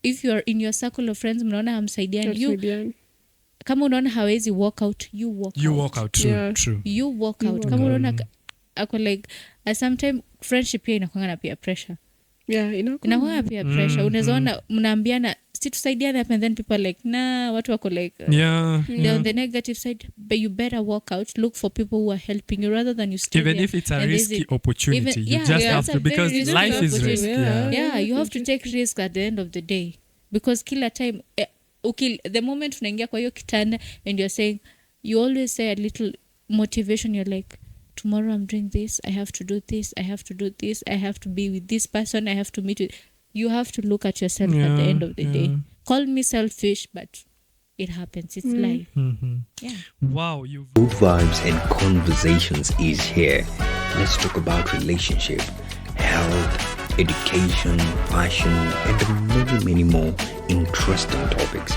if you're in your circle of friends mnaona hamsaidiani, you kama unaona hawezi walk out, you walk out. True. You walk out. Kama unaona ako like sometime friendship pia inakuanga na pia pressure. Inakuanga pia pressure. Unaweza ona mnaambiana si tusaidiane, and then people are like watu wako like they're on the negative side, but you better walk out, look for people who are helping you rather than you stay even there. if it's a risky opportunity, you just have to, because life is risky. You have to take risk at the end of the day, because kila time the moment unaingia kwa hiyo kitanda and you're saying, you always say a little motivation, you're like, tomorrow I'm doing this, I have to do this, I have to do this, I have to be with this person, I have to meet with. You have to look at yourself at the end of the day. Call me selfish, but it happens. It's life. Wow, Good vibes and conversations is here. Let's talk about relationship, health, education, fashion, and many more interesting topics.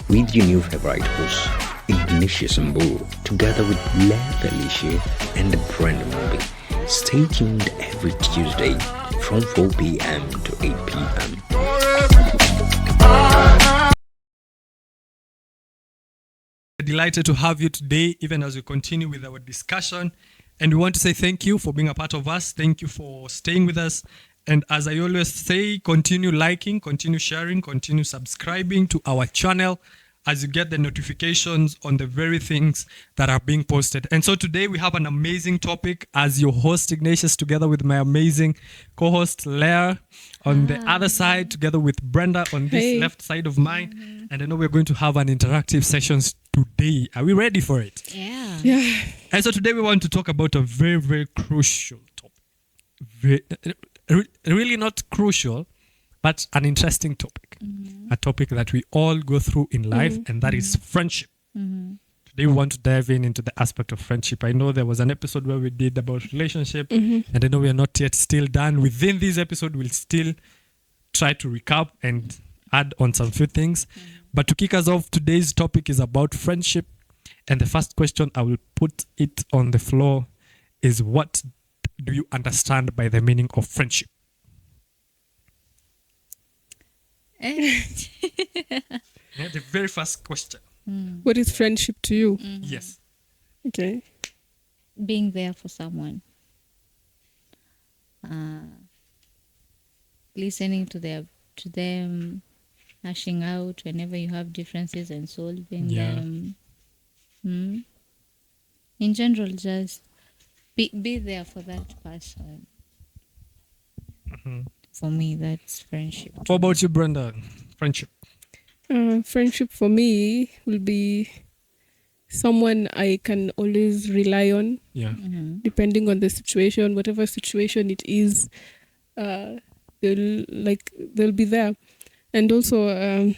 With your new favorite host, Ignatius Mbu, together with Blair Felicia and Brandon Moby. Stay tuned every Tuesday from 4 p.m. to 8 p.m. Delighted to have you today, even as we continue with our discussion. And we want to say thank you for being a part of us. Thank you for staying with us. And as I always say, continue liking, continue sharing, continue subscribing to our channel as you get the notifications on the very things that are being posted. And so today we have an amazing topic as your host Ignatius, together with my amazing co-host Leah on the other side, together with Brenda on this left side of mine. And I know we're going to have an interactive sessions today. Are we ready for it? Yeah. And so today we want to talk about a very, very crucial topic. Really not crucial, but an interesting topic. A topic that we all go through in life, and that is friendship. Today we want to dive into the aspect of friendship. I know there was an episode where we did about relationship, and I know we are not yet still done. Within this episode, we'll still try to recap and add on some few things. But to kick us off, today's topic is about friendship. And the first question I will put it on the floor is, what do you understand by the meaning of friendship? The very first question. What is friendship to you? Yes. Okay. Being there for someone. Listening to them, hashing out whenever you have differences and solving them. In general, just be there for that person. For me, that's friendship. What about you, Brenda? Friendship? Friendship for me will be someone I can always rely on. Depending on the situation, whatever situation it is, they'll be there. And also,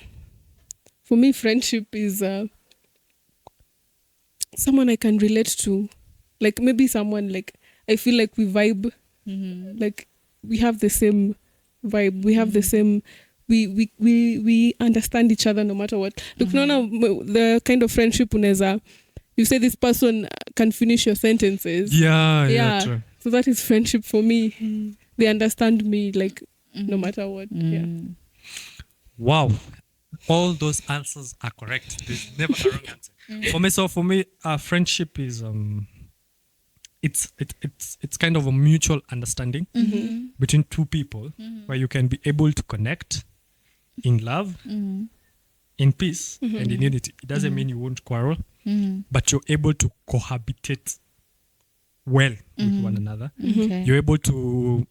for me, friendship is someone I can relate to. Like maybe someone like I feel like we vibe, like we have the same vibe. We have the same. We understand each other no matter what. Look, the kind of friendship unaweza, you say this person can finish your sentences. Yeah, true. So that is friendship for me. They understand me like no matter what. Wow, all those answers are correct. There's never a wrong answer. For me, friendship is it's kind of a mutual understanding between two people where you can be able to connect in love, in peace, and in unity. It doesn't mean you won't quarrel, but you're able to cohabitate well with one another. Okay. You're able to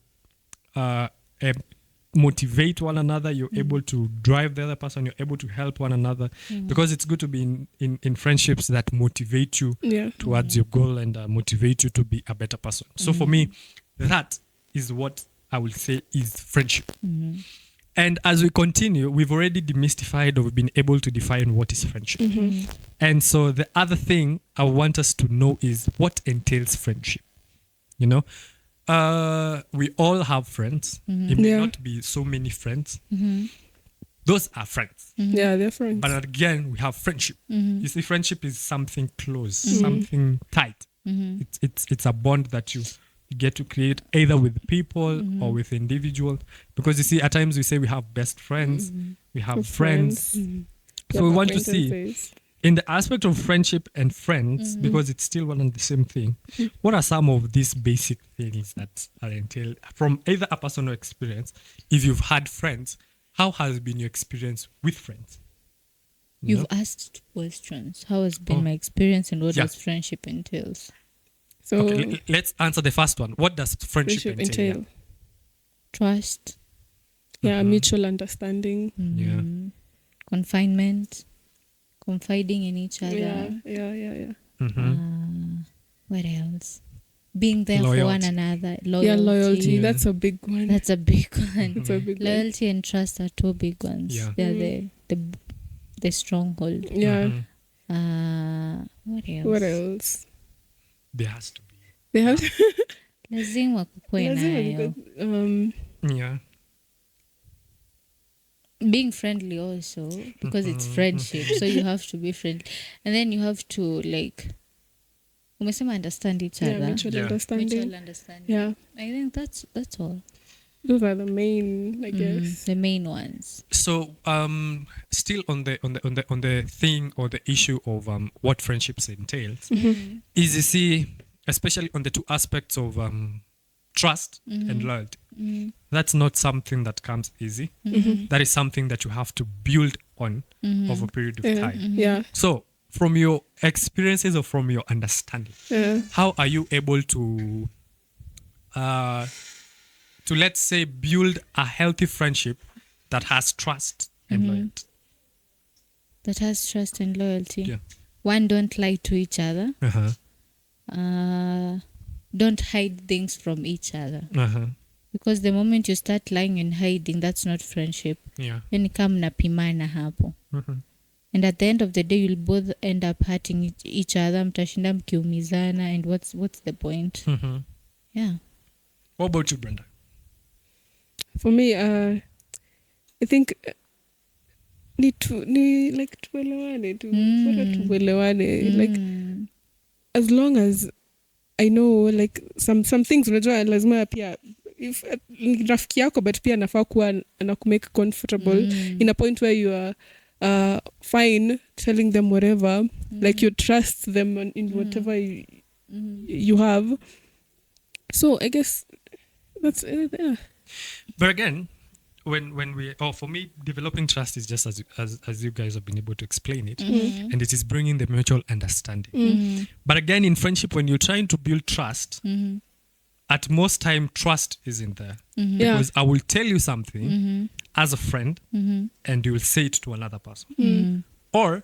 motivate one another. You're able to drive the other person. You're able to help one another, because it's good to be in friendships that motivate you towards your goal and motivate you to be a better person. So for me, that is what I will say is friendship. And as we continue, we've already demystified, or we've been able to define what is friendship. And so the other thing I want us to know is what entails friendship. You know, we all have friends. It may not be so many friends. Those are friends. Yeah, they're friends. But again, we have friendship. You see, friendship is something close, something tight. It's a bond that you get to create either with people or with individuals. Because you see, at times we say we have best friends, we have friends. So we want to see in the aspect of friendship and friends, because it's still one and the same thing, what are some of these basic things that are entailed from either a personal experience? If you've had friends, how has been your experience with friends? You You've know? asked questions. How has been my experience and what Yeah. does friendship entails? So Okay, let's answer the first one. What does friendship, friendship entail? entail. Trust, Yeah, mutual understanding. Yeah. confinement, confiding in each other. Yeah. What else? Being there for one Loyalty. another. Yeah, loyalty. Yeah. That's a big one. That's a big one. That's a big one. Loyalty and trust are two big ones. Yeah. They're the stronghold. Yeah. What else? What else? There has to be. They have Lazima kukuwe nayo. Yeah. Being friendly also, because it's friendship, so you have to be friendly, and then you have to like umesema understand each yeah, other. mutual Yeah. understanding. Mutual understanding. Yeah, I think that's all. those are the main, I guess. The main ones. So, still on the thing or the issue of what friendships entails, is you see, especially on the two aspects of trust and loyalty. That's not something that comes easy. That is something that you have to build on over a period of Yeah, time. yeah, So, from your experiences or from your understanding, yeah. how are you able to let's say build a healthy friendship that has trust and loyalty? That has trust and loyalty. Yeah. One, don't lie to each other. Uh-huh. Don't hide things from each other. Uh-huh. Because the moment you start lying and hiding, that's not friendship. Yeah. Yani kama mnapimana hapo. Mhm. And at the end of the day, you'll both end up hurting each other. Mtashinda mkiumizana, and what's the point? Mhm. Yeah. What about you, Brenda? For me, I think ni like tuelewane tu. Bora tuelewane. Like as long as I know like some things unajua lazima pia if ni rafiki yako but pia anafaa kuwa anakumake comfortable in a point where you are fine telling them whatever, like you trust them in whatever you have. So I guess that's yeah. But again, when we, for me, developing trust is just as you guys have been able to explain it, and it is bringing the mutual understanding. But again, in friendship, when you're trying to build trust, at most time trust isn't there, Yeah. because I will tell you something as a friend, and you will say it to another person, or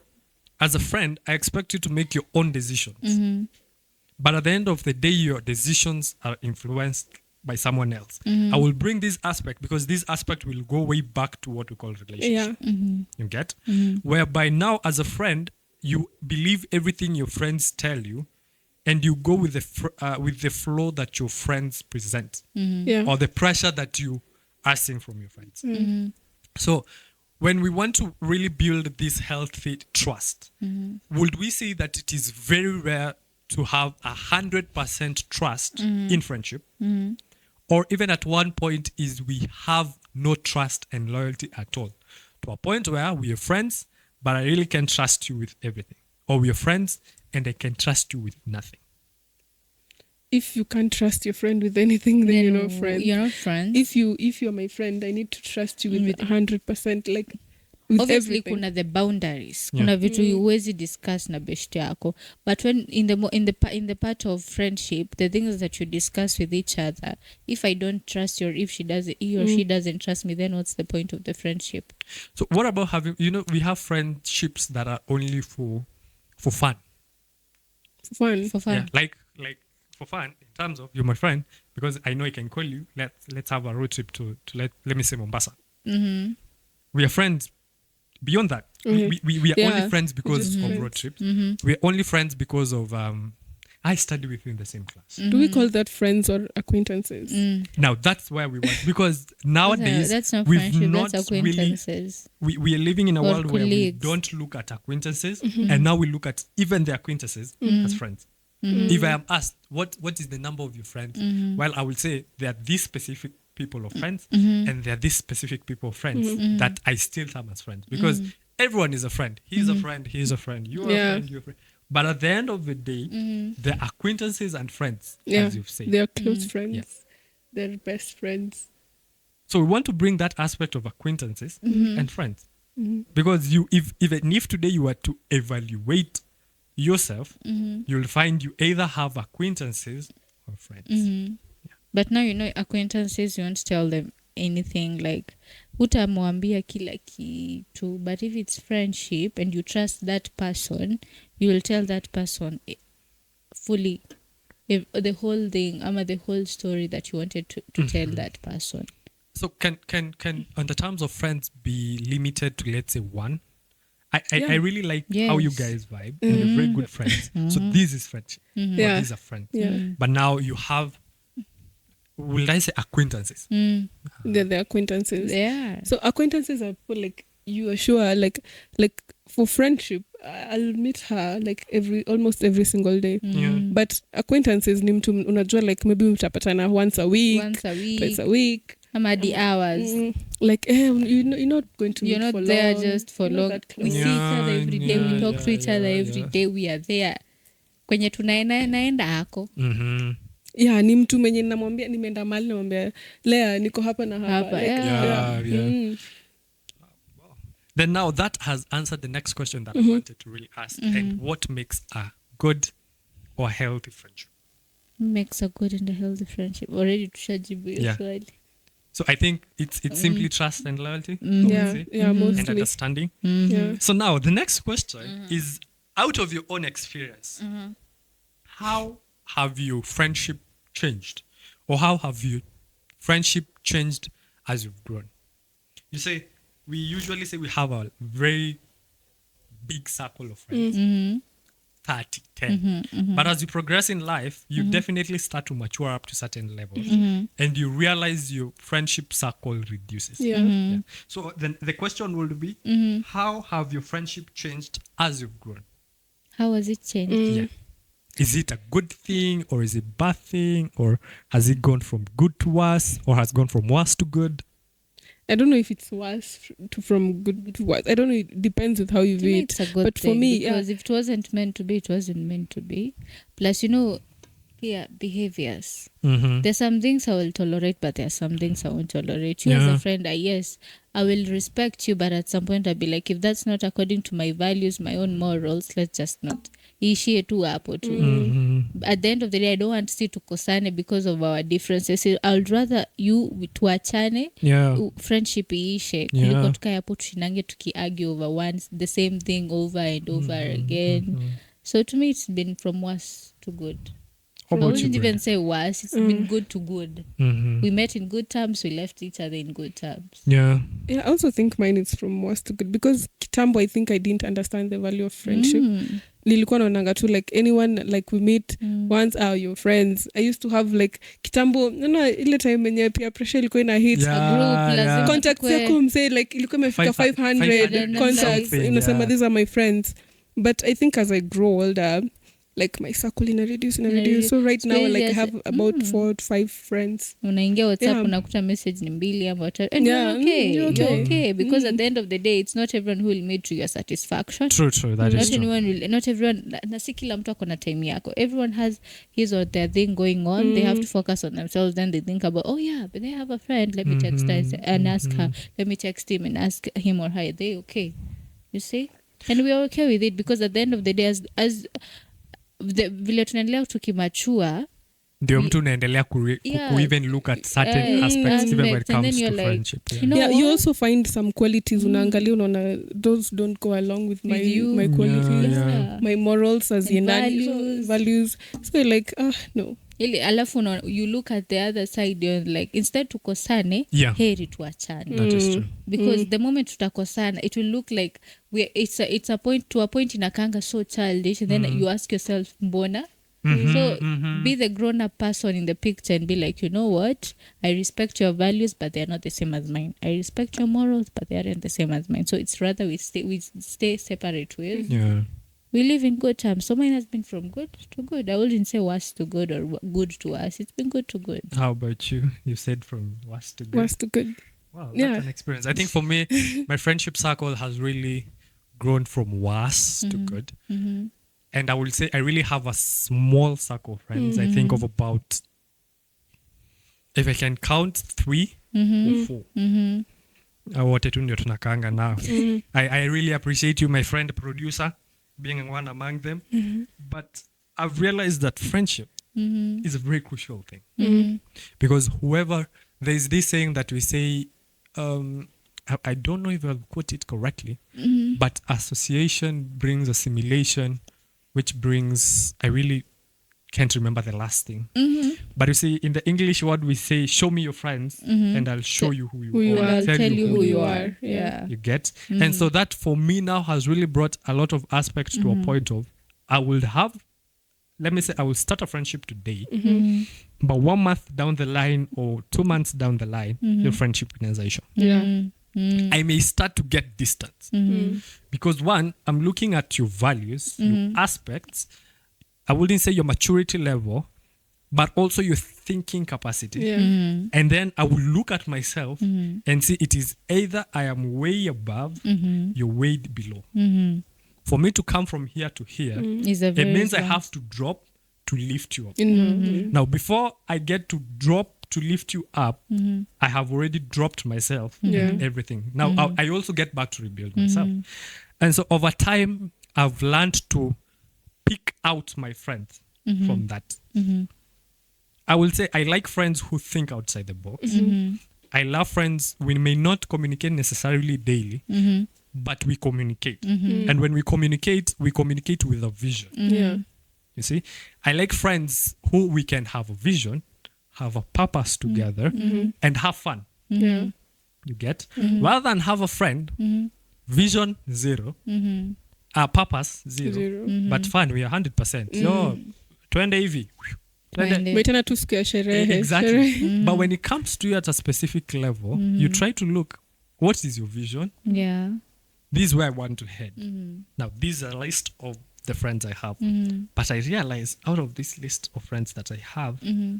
as a friend, I expect you to make your own decisions. But at the end of the day, your decisions are influenced by someone else. I will bring this aspect because this aspect will go way back to what we call relationship. Yeah. You get? Whereby now, as a friend, you believe everything your friends tell you, and you go with the flow that your friends present, Yeah. or the pressure that you are seeing from your friends. So, when we want to really build this healthy trust, would we say that it is very rare to have 100% trust in friendship, or even at one point is we have no trust and loyalty at all, to a point where we are friends, but I really can't trust you with everything, or we are friends and I can trust you with nothing? If you can't trust your friend with anything, then you're not friends. You're not friends. If you're my friend, I need to trust you with 100%, like with Obviously everything. kuna the boundaries. Yeah. Kuna vitu huwezi discuss na best yako. But when in the part of friendship, the things that you discuss with each other, if I don't trust you, or if he or she doesn't trust me, then what's the point of the friendship? So what about having, we have friendships that are only for fun. Fun. For fun. Yeah, like for fun, in terms of you're my friend, because I know I can call you. Let's have a road trip to let me say Mombasa. We are friends. Beyond that, we are Yeah, only friends because just of friends. road trips. We are only friends because of I study with you in the same class. Do we call that friends or acquaintances? Now that's where we want, because nowadays That's not we've friendship, not that's really acquaintances. we are living in a Or world where we colleagues. don't look at acquaintances, and now we look at even the acquaintances as friends. If I am asked what is the number of your friends, well, I will say there are these specific people of friends and there are these specific people of friends that I still term as friends, because everyone is a friend. He's a friend, he's a friend, you are a friend, you're a friend. But at the end of the day, they're acquaintances and friends, as you've said. They're close friends. Yeah. They're best friends. So we want to bring that aspect of acquaintances and friends. Because if today you were to evaluate yourself, you'll find you either have acquaintances or friends. But now acquaintances, you won't tell them anything, like utamwambia kila kitu. But if it's friendship and you trust that person, you will tell that person fully if the whole thing, the whole story that you wanted to tell that person. So can on the terms of friends be limited to, let's say, one? I really like how you guys vibe, and you're very good friends. So this is friendship. Yeah. These are friends. Yeah. But now you have, will I say, acquaintances? They're the acquaintances. Yeah. So acquaintances are people like you are sure like for friendship I'll meet her like almost every single day. Yeah. But acquaintances ni mtu unajua like maybe mtapatana once a week, twice a week. The hours. Like you're not going to You're meet not for there long. just for You're not long. that We close. see each other every day. We talk to each other every day. We are there. Kwenye tunaenda hako. Yeah, ni mtu mwenye namwambia nimeenda mahali namwambia Lea niko hapa na hapa. Like, Yeah. Then now that has answered the next question that I wanted to really ask. And what makes a good or healthy friendship? Makes a good and a healthy friendship. Already tushajibu hiyo swali. So I think it's simply trust and loyalty. Yeah, and mostly. understanding. Yeah. So now the next question is, out of your own experience, how have your friendship changed? Or how have your friendship changed as you've grown? We usually say we have a very big circle of friends. 30, 10. But as you progress in life, you definitely start to mature up to certain levels. And you realize your friendship circle reduces. Yeah. So then the question would be, how have your friendship changed as you've grown? How has it changed? Yeah. Is it a good thing or is it a bad thing? Or has it gone from good to worse? Or has gone from worse to good? I don't know if it's worse from good to worse. I don't know. It depends with how you To view me, it. it's a good But thing, for me, because if it wasn't meant to be, it wasn't meant to be. Plus, behaviors. There's some things I will tolerate, but there are some things I won't tolerate. You as a friend, yes, I will respect you, but at some point I'll be like, if that's not according to my values, my own morals, let's just not. Ishie tu hapo tu. At the end of the day, I don't want to see tukosane because of our differences. I would rather you tuachane, friendship iishe, kuliko tukae hapo tushinange tukiargue over the same thing over and over again. So to me, it's been from worse to good. I wouldn't even say worse. It's been good to good. We met in good terms. We left each other in good terms. Yeah, I also think mine is from worse to good, because kitambo I think I didn't understand the value of friendship. Nilikuwa naonanga tu like anyone like we meet once, your friends. I used to have like kitambo ile time yenye pia pressure ilikuwa ina hit contacts yako msee like ilikuwa imefika 500 contacts, unasema these are my friends. But I think as I grow older, like my circle in a reduce. So right now like I have about 4 to 5 friends. Unaingia WhatsApp unakuta message ni 2 ama 3 and you're okay because at the end of the day it's not everyone who will meet to your satisfaction. True, that is true. Not everyone, na si kila mtu ako na time yako. Everyone has his or their thing going on. They have to focus on themselves. Then they think about, oh yeah, but they have a friend, let me text her and ask her, let me text him and ask him or her, are they okay? You see? And we are okay with it because at the end of the day, as vile tunaendelea tukimachua, ndio mtu unaendelea ku even look at certain aspects even when it comes to friendship. You also find some qualities unaangalia unaona those don't go along with my qualities, my morals as values. So you're like, no. Alafu you look at the other side, you're like, instead tukosane, heri tuachane. That is true. Because the moment tutakosana, it will look like it's a point to a point inakanga so childish, and then you ask yourself, mbona? So be the grown-up person in the picture and be like, you know what? I respect your values, but they're not the same as mine. I respect your morals, but they aren't the same as mine. So it's rather we stay separate ways. we live in good terms. So mine has been from good to good. I wouldn't say worse to good or good to worse. It's been good to good. How about you? You said from worst to good. Was too good. Wow, that's Yeah. an experience. I think for me, my friendship circle has really grown from worse to good. Mm-hmm. And I will say I really have a small circle of friends. I think of about, if I can count 3 or 4. Mm-hmm. Wote tu ndio tunakaanga now. I really appreciate you, my friend producer, being one among them. But I've realized that friendship Mm-hmm. is a very crucial thing. Mm-hmm. Because there's this saying that we say, I don't know if I'll quote it correctly, Mm-hmm. but association brings assimilation, which brings, I really can't remember the last thing. Mm-hmm. But you see, in the English word, we say, show me your friends Mhm. and I'll show you who you Who you are. And I'll tell you who you are. are. Yeah. You get? And so that for me now has really brought a lot of aspects to a point of, I will start a friendship today, Mm-hmm. but 1 month down the line or 2 months down the line, your friendship inaisha. Yeah. Mm-hmm. I may start to get distance. Because one, I'm looking at your values, your aspects. I wouldn't say your maturity level, but also your thinking capacity. Yeah. Mm-hmm. And then I will look at myself and see it is either I am way above, you're way below. Mm-hmm. For me to come from here to here, Is a it very means I strong- have to drop to lift you up. Mm-hmm. Now, before I get to drop to lift you up, Mm-hmm. I have already dropped myself Yeah. and everything. Now, I also get back to rebuild myself. And so over time, I've learned to pick out my friends from that. Mm-hmm. I will say I like friends who think outside the box. Mm-hmm. I love friends, we may not communicate necessarily daily, Mm-hmm. but we communicate. Mm-hmm. And when we communicate with a vision. Yeah. You see, I like friends who we can have a vision, have a purpose together, and have fun. Yeah. You get? Rather than have a friend, Mm-hmm. vision 0, purpose 0, Zero. but fun, we are 100%. Yo, twende hivi. Twende. Twende. Waitana tu siku ya sherehe. Exactly. Sherehe. But when it comes to you at a specific level, you try to look, what is your vision? Yeah. This is where I want to head. Mm-hmm. Now, this is a list of the friends I have. Mm-hmm. But I realize out of this list of friends that I have, Mm-hmm.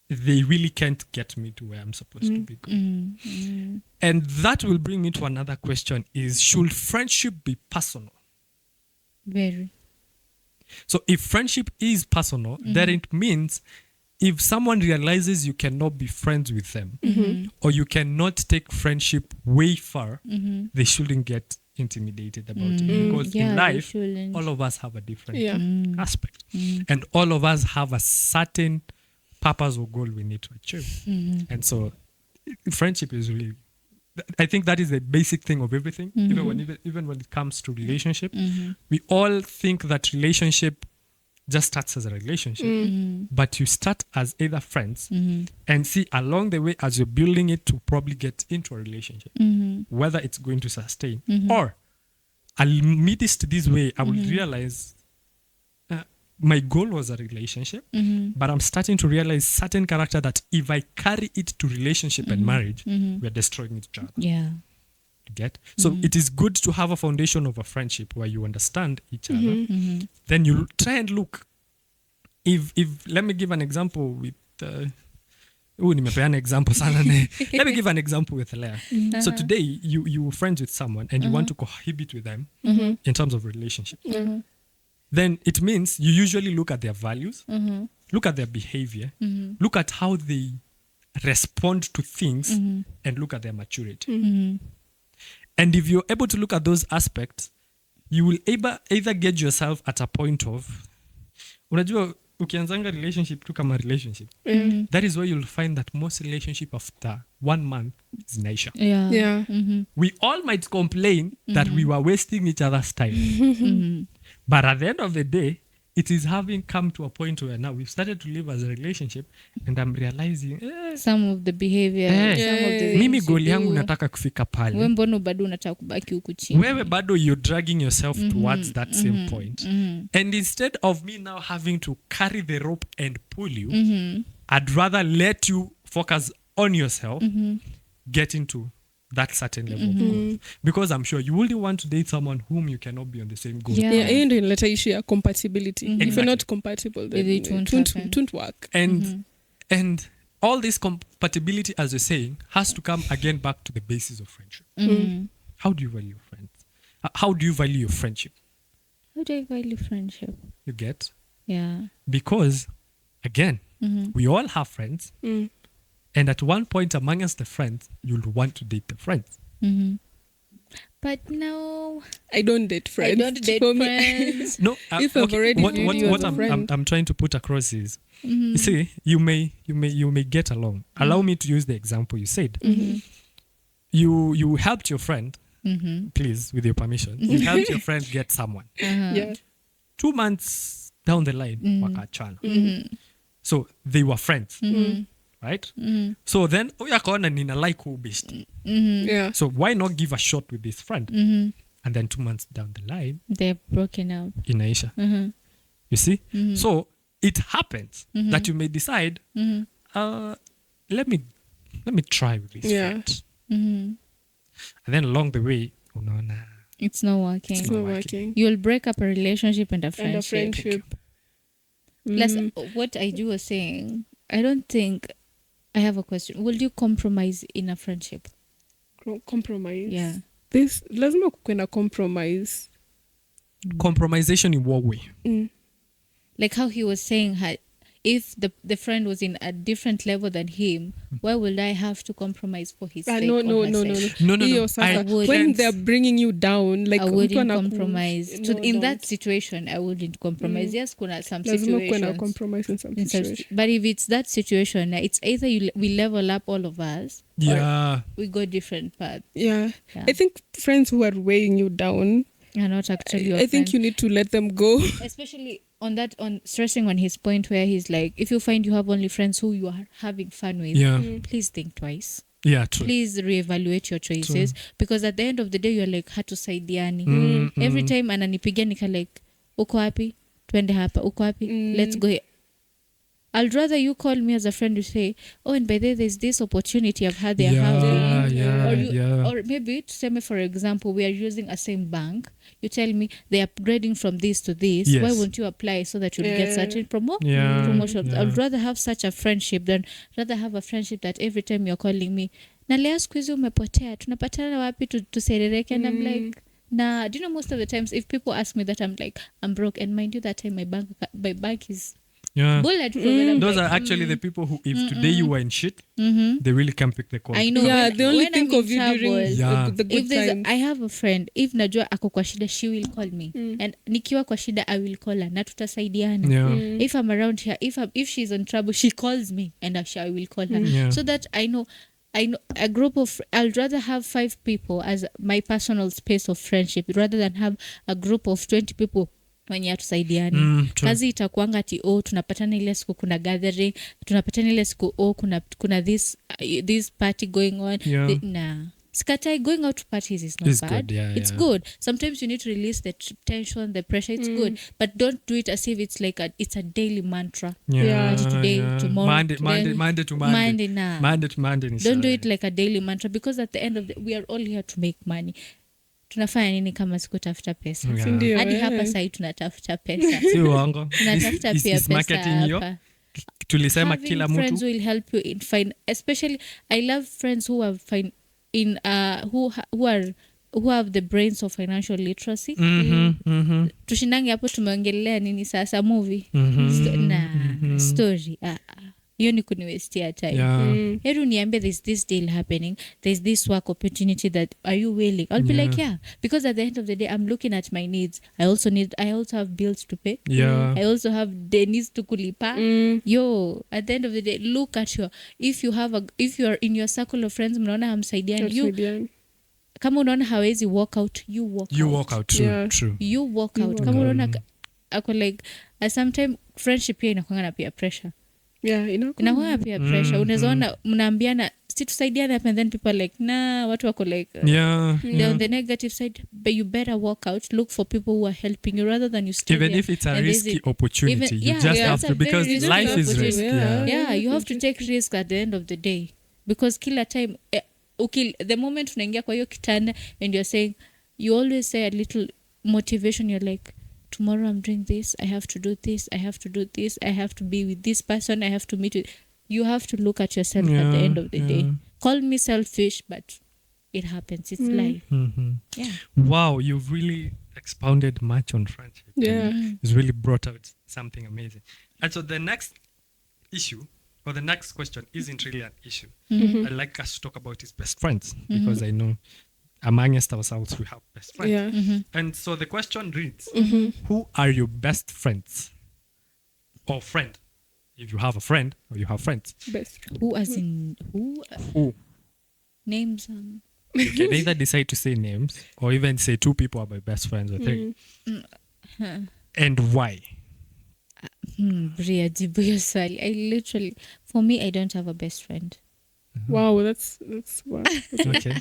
they really can't get me to where I'm supposed to be going. Mm-hmm. And that will bring me to another question is, should friendship be personal? Very. So if friendship is personal, then it means if someone realizes you cannot be friends with them or you cannot take friendship way far, Mm-hmm. they shouldn't get intimidated about it. Because Yeah, in they life, shouldn't. all of us have a different Yeah. aspect. And all of us have a certain purpose or goal we need to achieve. And so friendship is really, I think that is the basic thing of everything. You know, even when it comes to relationship, we all think that relationship just starts as a relationship, but you start as either friends and see along the way as you're building it to probably get into a relationship, whether it's going to sustain or I'll meet this way, I will realize my goal was a relationship, but I'm starting to realize certain character that if I carry it to relationship and marriage, we're destroying each other. Yeah. You get? So it is good to have a foundation of a friendship where you understand each other. Then you try and look. If let me give an example with nimepeana example sana ne. Let me give an example with Leah. So today you were friends with someone and you want to cohabit with them in terms of relationship. Then it means you usually look at their values, look at their behavior, look at how they respond to things, and look at their maturity. And if you're able to look at those aspects, you will either get yourself at a point of, unajua ukianzanga relationship tu kama relationship, that is where you'll find that most relationship after 1 month is naisha. Yeah. Yeah. We all might complain that we were wasting each other's time. But at the end of the day, it is having come to a point where now we've started to live as a relationship and I'm realizing, Some of the behavior, Eh. some of the mimi things you goal yangu do. nataka kufika We pale. mbona bado unataka kubaki huku chini? Wewe bado you're dragging yourself towards that same point. And instead of me now having to carry the rope and pull you, I'd rather let you focus on yourself, get into that certain level of growth. Because I'm sure you wouldn't want to date someone whom you cannot be on the same goal. Yeah. Yeah, hiyo ndio inaleta issue ya compatibility. If you're Exactly. not compatible, then It won't it happen. won't work. And all this compatibility, as you're saying, has to come again back to the basis of friendship. How do you value friends? How do you value your friendship? How do I value friendship? You get? Yeah. Because, again, we all have friends. And at one point among us, the friends, you'll want to date the friends. But no, I don't date friends. I don't date For me- friends. No, If I've already what, viewed what, you what as a I'm, friend. I'm trying to put across is, you see, you may get along. Allow me to use the example you said. You helped your friend, please, with your permission. You helped your friend get someone. Yeah. 2 months down the line, wakachana. So they were friends, right? So then, akaona nina like who best. Yeah. So why not give a shot with this friend? And then 2 months down the line, They're broken up. inaisha. You see? So it happens that you may decide, let me try with this Yeah. friend. And then along the way, unaona, It's not working. It's not working. You'll break up a relationship and a And friendship. a friendship. Plus, what I do was saying, I don't think. I have a question. Will you compromise in a friendship? Compromise. Yeah. This lazima kuwe na compromise. compromisation in what way? Like how he was saying, if the friend was in a different level than him, why would I have to compromise for his sake? No. or her sake? No. Hiyo sasa, I wouldn't. when they're bringing you down, like I mtu wouldn't anaku- compromise. No, In that don't. situation, I wouldn't compromise. Yes, kuna some Lazima kuwe na situations. compromise in some in such- situation. but if it's that situation, it's either we level up all of us, Yeah. or we go different paths. Yeah. Yeah. I think friends who are weighing you down, You're not actually your I think friend. you need to let them go. Especially on stressing on his point where he's like, if you find you have only friends who you are having fun with, Yeah. please think twice. Yeah, true. Please reevaluate your choices, because at the end of the day you're like hatusaidiani. Every time ananipigia nika like, uko wapi, twende hapa, uko wapi, let's go here. I'd rather you call me as a friend to say, oh, and by the way, there's this opportunity I've had there. Or maybe tuseme, for example, we are using a same bank. You tell me they're upgrading from this to this. Yes. Why won't you apply so that you'll get Yeah. certain Yeah, promotions? yeah. I'd rather have such a friendship than rather have a friendship that every time you're calling me, na leo siku hizi umepotea, tunapatana wapi tuserereke? And I'm like, nah. Do you know, most of the times if people ask me that, I'm like, I'm broke. And mind you, that time my bank is Yeah. bulletproof. And I'm Those like, are actually the people who, if today you were in shit, they really can pick the call. I know. Yeah, when- they only when think I'm of in you during trouble, Yeah. the good if there's times. I have a friend, if najua ako kwa shida, she will call me, and nikiwa kwa shida I will call her, na tutasaidiana. Yeah. If I'm around here, if she's in trouble, she calls me, and I will call her, Yeah. so that I know a group of. I'll rather have 5 people as my personal space of friendship rather than have a group of 20 people wenye hatusaidiani. True. Kazi itakuanga ati tunapatana ile siku kuna gathering, tunapatana ile siku kuna this party going on. Yeah. Nah. Sikatai, going out to parties is not It's bad. good, yeah, It's yeah. good. Sometimes you need to release the tension, the pressure. It's good, but don't do it as if it's like it's a daily mantra. Yeah. Today, tomorrow, Monday, today. Monday to Monday. Monday, nah. Monday to Monday. ni Don't do sawa. it like a daily mantra, because at the end of we are all here to make money. Tunafanya nini kama sikutafuta pesa? Yeah. Ndio, Hadi eh. hapa sahi tunatafuta pesa. Si uongo. Tunatafuta This pia is pesa marketing hiyo. hapa. Tulisema Having kila friends mtu. will help you in especially I love friends who have who have the brains of financial literacy. Tushindange hapo tumeongelea nini sasa, movie story. Hiyo ni kuniwestia time. Yeah. Heru niambie there's this deal happening, there's this work opportunity, that are you willing? I'll be like, yeah, because at the end of the day I'm looking at my needs. I also have bills to pay. Yeah. I also have denies to kulipa. Yo, at the end of the day, look at if you are in your circle of friends, mnaona hamsaidiani, you kama unaona hawezi walk out, you walk out. True. Yeah. True. you walk out. Kama unaona ako like sometimes friendship pia inakuanga na pia pressure. Yeah, Inakuanga pia pressure. Unaweza ona mnaambiana si tusaidiane hapa, and then people are like, nah, watu wako like Yeah. they're on the negative side, but you better walk out, look for people who are helping you rather than you stay Even there if it's a and risky visit. opportunity, Even- you yeah, just yeah, have it's to, a very because risky life is opportunity. risk. Yeah. Yeah. Yeah, you have to take risk at the end of the day, because kila time the moment unaingia kwa hiyo kitanda and you're saying, you always say a little motivation, you're like, tomorrow I'm doing this, I have to do this, I have to do this, I have to be with this person, I have to meet with, you have to look at yourself at the end of the day. Call me selfish, but it happens, it's life. Yeah. Wow, you've really expounded much on friendship. Yeah. It's really brought out something amazing. And so the next issue, or the next question, isn't really an issue. I'd like us to talk about is best friends, because I know amongst ourselves we have best friends. Yeah. And so the question reads, who are your best friends? Or friend, if you have a friend or you have friends. Best. Who as in who? Who? Names. You can either decide to say names or even say 2 people are my best friends or 3. And why? Bria, jibu hiyo swali. I literally, for me, I don't have a best friend. Wow, that's wow. Okay.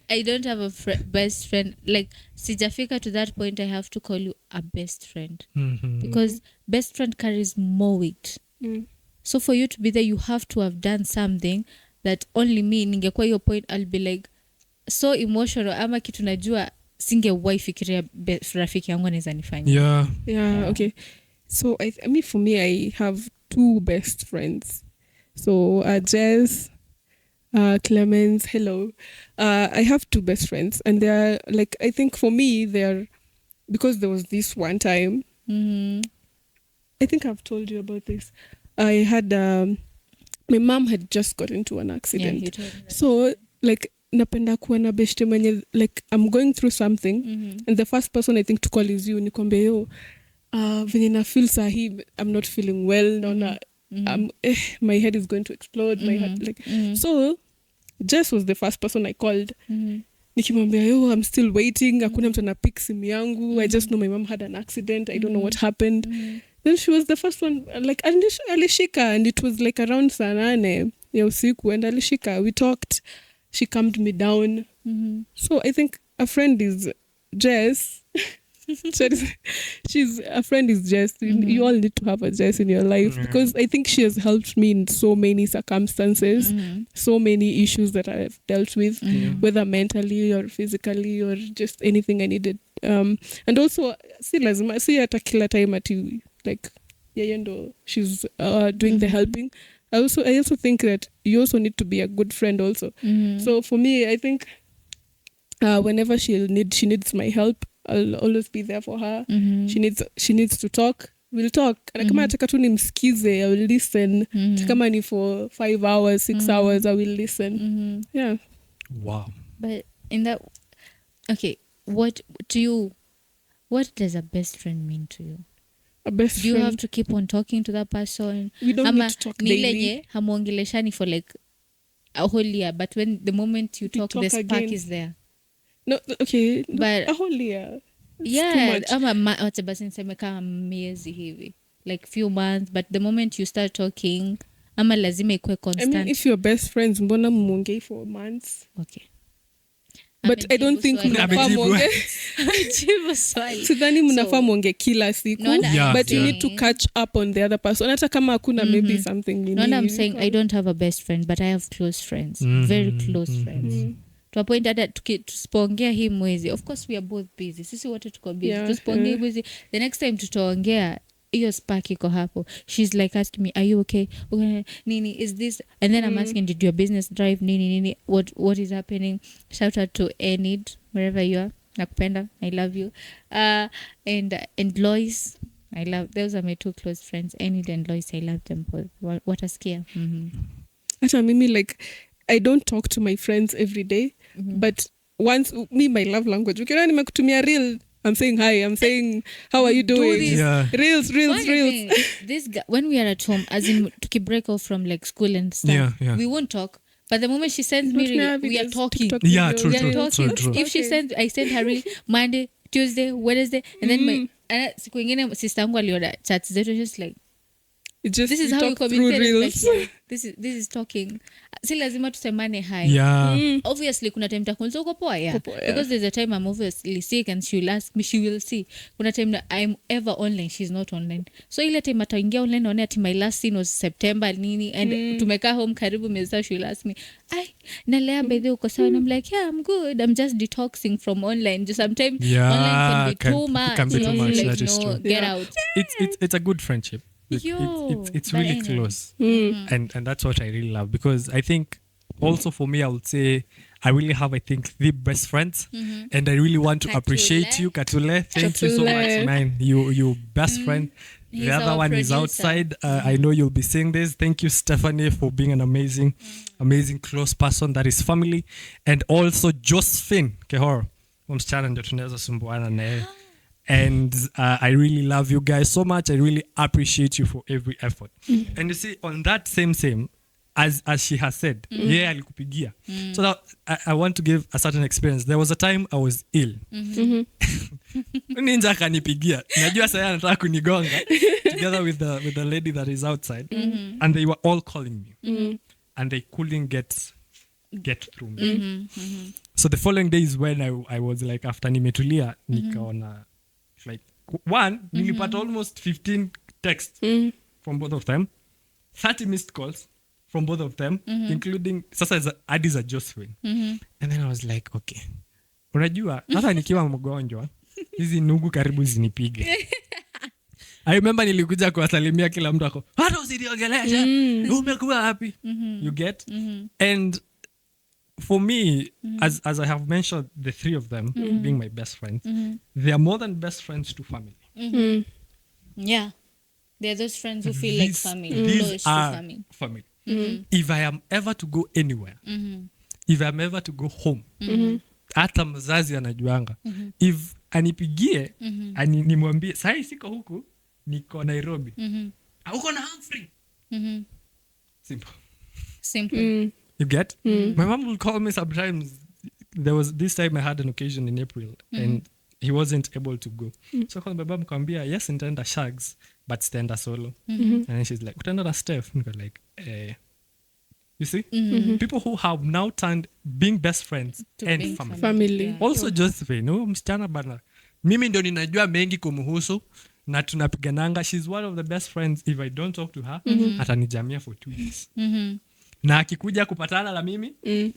I don't have a best friend. Like, sijafika to that point, I have to call you a best friend. Because best friend carries more weight. So for you to be there, you have to have done something that only me, ningekuwa hiyo point, I'll be like, so emotional, ama kitu najua, singewahi fikiria rafiki yangu anaweza nifanya. Yeah, okay. So, I mean, for me, I have 2 best friends. So, Jess, Clemens, hello. I have 2 best friends, and they're like, I think for me, they're, because there was this one time, I think I've told you about this. I had, my mom had just got into an accident. Yeah, you told me that. So, like, napenda kuwa na beshte mwenye, like, I'm going through something, and the first person I think to call is you, nikwambia yo, venye na feel sahi, I'm not feeling well, naona, my head is going to explode, my heart, like, so, Jess was the first person I called. Nikimwambia yo, I'm still waiting, hakuna mtu anapick simu yangu, I just know my mom had an accident, I don't know what happened. Then she was the first one, like, alishika, and it was like around saa 8 ya usiku, and alishika, we talked, she calmed me down. So I think a friend is Jess. She's a friend is Jess. You all need to have a Jess in your life, because I think she has helped me in so many circumstances, so many issues that I've dealt with, whether mentally or physically or just anything I needed. And also, si lazima, si hata kila time ati, like, yeye ndo she's doing the helping. I also think that you also need to be a good friend also. So for me, I think whenever she needs my help, I'll always be there for her. She needs to talk, we'll talk. Na kama nataka tu nimsikize, I will listen. Kama ni for 5 hours, 6 hours, I will listen. Yeah. Wow. But in that, okay, what does a best friend mean to you? A best Do you friend. have to keep on talking to that person? We don't Ama need to talk ni daily. lenye hamuongeleshani for like a whole year, but when the moment you talk, talk the spark again. is there. No, okay. But- a whole year. It's too Yeah, much. ama wacha basi niseme kama miezi hivi, like few months, but the moment you start talking, ama lazima ikuwe I constant. mean, if you're best friends, mbona muongei for months? Okay. But I don't think Amejibu mnafaa Amejibu. muonge. Amejibu swali. Sidhani mnafaa So, muonge kila siku. no, Yeah, But you yeah. need to catch up on the other person. Hata kama hakuna maybe something nini. No, I'm saying I don't have a best friend, but I have close friends, very close friends. To a point hata tusipoongea hii mwezi, of course we are both busy, sisi wote tuko busy. Yeah, Tusipoongea yeah. mwezi, the next time tutaongea, hiyo spark iko hapo. She's like asking me, are you okay? Okay, nini is this? And then I'm asking, did your business drive? Nini what is happening? Shout out to Enid wherever you are. Nakupenda, I love you. And Lois, I love, those are my 2 close friends, Enid and Lois. I love them both. Watasikia. Hata mimi, like, I don't talk to my friends every day, but once me, my love language, ukiona nimekutumia reel, I'm saying hi, I'm saying how are you doing? this. Yeah. Reels. Funny thing, this guy, when we are at home, as in to break off from like school and stuff, Yeah. we won't talk. But the moment she sends me, Tunatumia we are videos, talking. TikTok Yeah, videos. true, We are true, talking. true. If she Okay. sends, I send her reel Monday, Tuesday, Wednesday, and then my siku ingine sister yangu aliona chats zetu, just like, It just This is we how you talk through communicate. reels. Like, yeah, this is talking. Si lazima tusemane hi. Yeah. Obviously kuna time takunza uko poa, yeah. Uko poa, yeah. Because there's a time I'm obviously sick and she will ask me, she will see. Kuna time that I'm ever online, she's not online. So ile time ataingia online one ati my last scene was September nini and tumekaa home karibu miezi, she will ask me, "Ai, nalea by the uko sawa?" And I'm like, "Yeah, I'm good. I'm just detoxing from online." Just sometimes online can be too much. Can be too So much. like, That is no, true. get Yeah. out. It's a good friendship. Yo, It's but really anyway. close, and that's what I really love, because I think also for me I would say I really have, I think, the best friends, and I really want to Katule. appreciate you, Katule. Thank you so much, Katule. man. You best friend. He's The other our one is producer. outside. I know you'll be seeing this. Thank you, Stephanie, for being an amazing close person that is family, and also Josephine Kehor. Msichana ndio tunaweza sumbuana naye. And I really love you guys so much. I really appreciate you for every effort. And you see, on that same, as she has said, yeah, alikupigia. So now I want to give a certain experience. There was a time I was ill. Ninja akanipigia. Najua sasa anataka kunigonga together with the lady that is outside, and they were all calling me, and they couldn't get through me. So the following day is when I was like, after nimetulia, nikaona like one, nilipata almost 15 texts from both of them, 30 missed calls from both of them, including sasa hadi za Josephine. And then I was like, okay, unajua hata nikiwa mgonjwa hizi ndugu karibu zinipige. I remember nilikuja kuwasalimia kila mtu ako, hata usiniongelesha, umekuwa wapi? You get? And for me, as I have mentioned, the three of them being my best friends, they are more than best friends to family. Yeah. They're those friends who feel like These- family. these Close to are family. family. If I am ever to go anywhere, if I am ever to go home, hata mzazi anajuanga, if anipigie, nimwambie sahi siko huku, niko Nairobi, uko na Humphrey. Simple. Simple. You get? My mom will call me sometimes. There was this time I had an occasion in April and he wasn't able to go. So I called my mom, kambia, yes, nitaenda Shags, but sitaenda solo. And then she's like, utaenda na Steph? And I go like, you see? People who have now turned being best friends To and being family. Family. Yeah. Also Josephine, msichana bana. Mimi ndio ninajua mengi kumhusu na tunapigananga. She's one of the best friends. If I don't talk to her, atanijamia for 2 weeks. Na akikuja kupatana na mimi,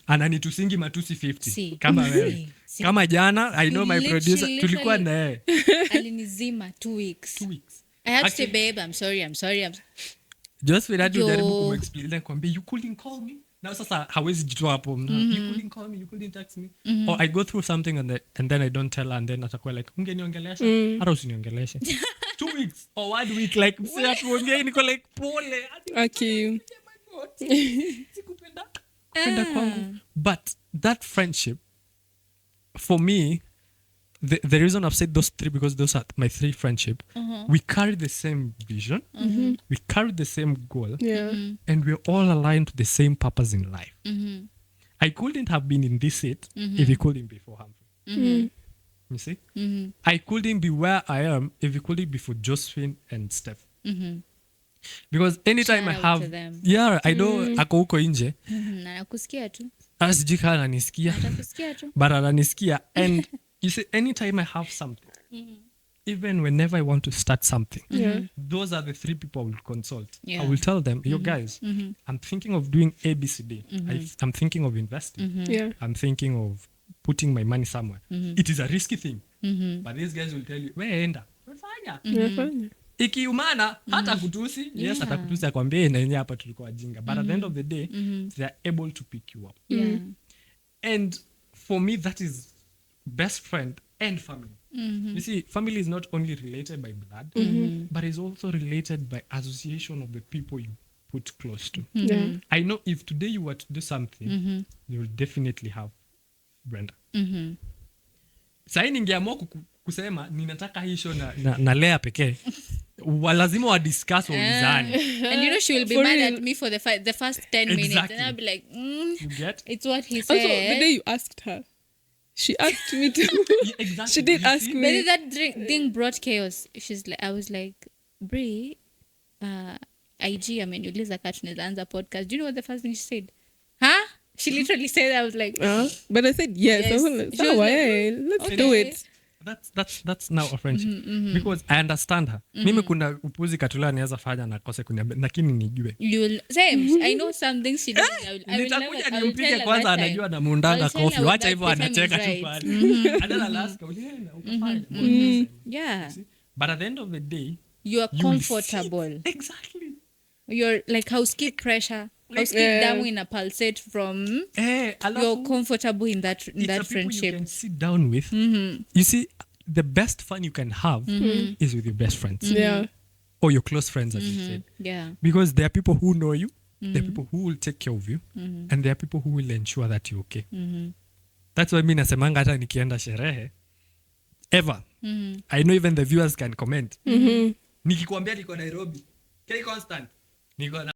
ananitusingi matusi 50. Si. Kama wewe. Si. Kama jana, I know my Literally- producer, tulikuwa na yeye. Alinizima 2 weeks. 2 weeks. I had to say, Actually- babe, I'm sorry. Josephine hadi Yo. ujaribu kumexplain kwambia you couldn't call me. Na sasa hawezi jitoa hapo. You couldn't call me, you couldn't text me. Or I go through something and then I don't tell her and then atakuwa like, ungeniongelesha? Hata usiniongeleshe. 2 weeks or 1 week like msee atuongei niko like pole. Okay. Sikupenda kwangu. But that friendship, for me, the reason I've said those three, because those are my three friendship, we carry the same vision, we carry the same goal, Yeah. and we're all aligned to the same purpose in life. I couldn't have been in this seat if it couldn't be for Humphrey. You see? I couldn't be where I am if it couldn't be for Josephine and Steph. Because anytime Shout I out have, to them. yeah, I know ako huko nje, Na nakusikia tu. sijui kama ananisikia, Atakusikia tu. but ananisikia. And you see, anytime I have something, even whenever I want to start something, Yeah. those are the three people I will consult. Yeah. I will tell them, yo guys, I'm thinking of doing ABCD. I'm thinking of investing. Yeah. I'm thinking of putting my money somewhere. It is a risky thing. But these guys will tell you, we enda. Fanya. Unafanya. Ikiumana, hata kutusi. Yes, Yeah. hata kutusi akwambie na yenye hapa tulikuwa wajinga. But at the end of the day, they are able to pick you up. Yeah. And for me, that is best friend and family. You see, family is not only related by blood, but is also related by association of the people you put close to. Yeah. I know if today you were to do something, you will definitely have Brenda. Sahii ningeamua kusema ninataka hii show na Lea pekee, lazima wadiscuss waulizane. And you know she will be For mad real. at me for the first 10 minutes. Exactly. And I'll be like, You get? it's what he Also, the said. day you asked her, she asked me to. Yeah, exactly. She did You ask see? me. But that thing brought chaos. I was like, Brie, IG ameniuliza kaa tunaweza anza podcast. Do you know what the first thing she said? Huh? She literally said that. I was like, But I said yes. Yes. I was like, She was "Sawa, like, let's do it." That's now a friendship because I understand her. Mimi kuna upuzi katula anaweza fanya na kose kuniambia lakini nijue. Same. I know some things she does. I will Nitakuja I will nimpige tell her kwanza that time. anajua na muundanga I'll tell her coffee. when Wacha hivyo that time anacheka is tu right. pale. Adala Alaska ulienda ukafanya. Yeah. But at the end of the day, You are you will comfortable. sit. Exactly. You're like housekeep pressure. Housekeep damu ina pulsate from you're comfortable in that it's a people friendship. you can sit down with. You see, the best fun you can have is with your best friends. Yeah. Or your close friends, as you said. Yeah. Because there are people who know you, there are people who will take care of you, and there are people who will ensure that you're okay. That's why mi nasemanga hata nikienda sherehe ever. I know even the viewers can comment. Nikikwambia niko Nairobi, K Constant, niko na